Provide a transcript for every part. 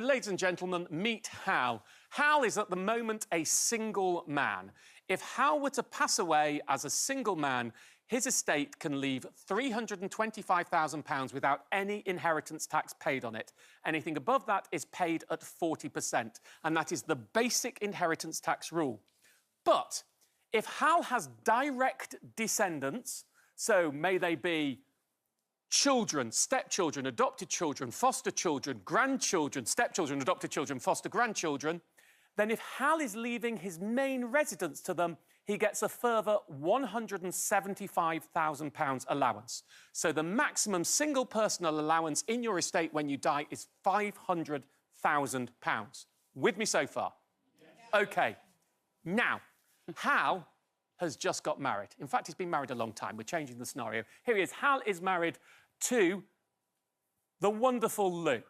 Ladies and gentlemen, meet Hal. Hal is at the moment a single man. If Hal were to pass away as a single man, his estate can leave £325,000 without any inheritance tax paid on it. Anything above that is paid at 40%, and that is the basic inheritance tax rule. But if Hal has direct descendants, so may they be children, stepchildren, adopted children, foster children, grandchildren, stepchildren, adopted children, foster grandchildren, then if Hal is leaving his main residence to them, he gets a further £175,000 allowance. So the maximum single personal allowance in your estate when you die is £500,000. With me so far? Yes. OK. Now, Hal has just got married. In fact, he's been married a long time. We're changing the scenario. Here he is. Hal is married to the wonderful Lou.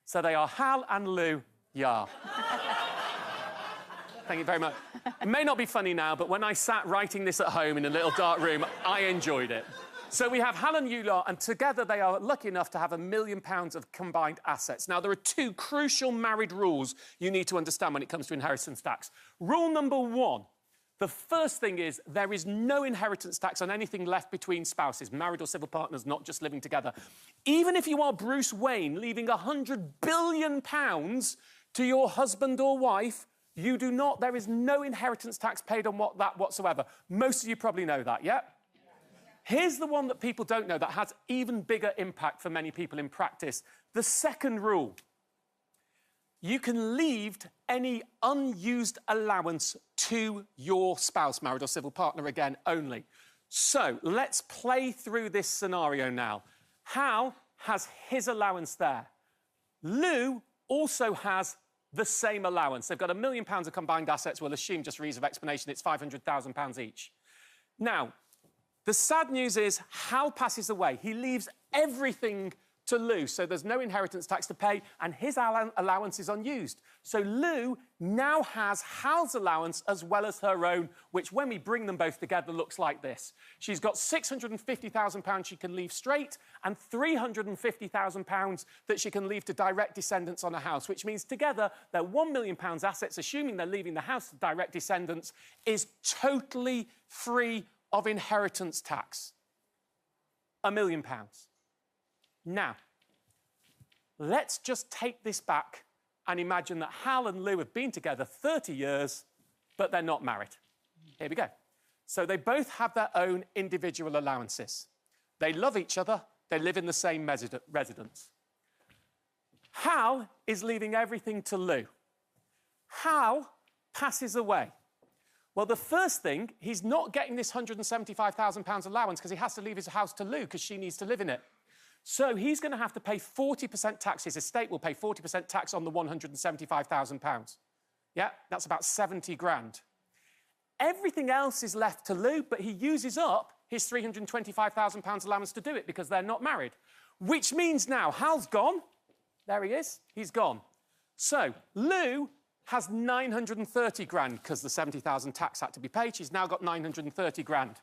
So they are Hal and Lou Yar. Thank you very much. It may not be funny now, but when I sat writing this at home in a little dark room, I enjoyed it. So we have Hal and Lou Yar, and together they are lucky enough to have £1 million of combined assets. Now, there are two crucial married rules you need to understand when it comes to inheritance tax. Rule number one. The first thing is there is no inheritance tax on anything left between spouses, married or civil partners, not just living together. Even if you are Bruce Wayne leaving £100 billion to your husband or wife, you do not, there is no inheritance tax paid on that whatsoever. Most of you probably know that, yeah? Here's the one that people don't know that has even bigger impact for many people in practice. The second rule. You can leave any unused allowance to your spouse, married or civil partner again, only. So let's play through this scenario now. Hal has his allowance there. Lou also has the same allowance. They've got £1 million of combined assets. We'll assume, just for ease of explanation, it's £500,000 each. Now, the sad news is Hal passes away. He leaves everything to Lou, so there's no inheritance tax to pay, and his allowance is unused. So Lou now has Hal's allowance as well as her own, which, when we bring them both together, looks like this. She's got £650,000 she can leave straight and £350,000 that she can leave to direct descendants on a house, which means together their £1 million assets, assuming they're leaving the house to direct descendants, is totally free of inheritance tax. £1 million. Now, let's just take this back and imagine that Hal and Lou have been together 30 years, but they're not married. Here we go. So they both have their own individual allowances. They love each other. They live in the same residence. Hal is leaving everything to Lou. Hal passes away. Well, the first thing, he's not getting this £175,000 allowance because he has to leave his house to Lou because she needs to live in it. So he's going to have to pay 40% tax. His estate will pay 40% tax on the £175,000. Yeah, that's about 70 grand. Everything else is left to Lou, but he uses up his £325,000 allowance to do it because they're not married. Which means now Hal's gone. There he is. He's gone. So Lou has 930 grand because the 70,000 tax had to be paid. She's now got 930 grand.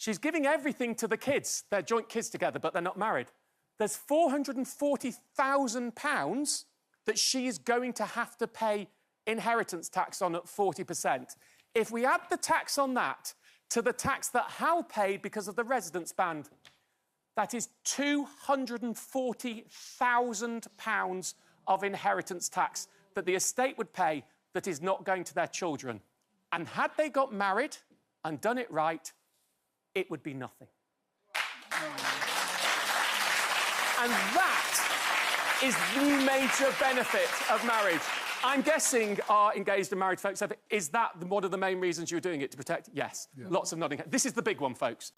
She's giving everything to the kids. They're joint kids together, but they're not married. There's £440,000 that she is going to have to pay inheritance tax on at 40%. If we add the tax on that to the tax that Hal paid because of the residence band, that is £240,000 of inheritance tax that the estate would pay that is not going to their children. And had they got married and done it right, it would be nothing. And that is the major benefit of marriage. I'm guessing our engaged and married folks, is that one of the main reasons you're doing it, to protect? Yes. Yeah. Lots of nodding. This is the big one, folks.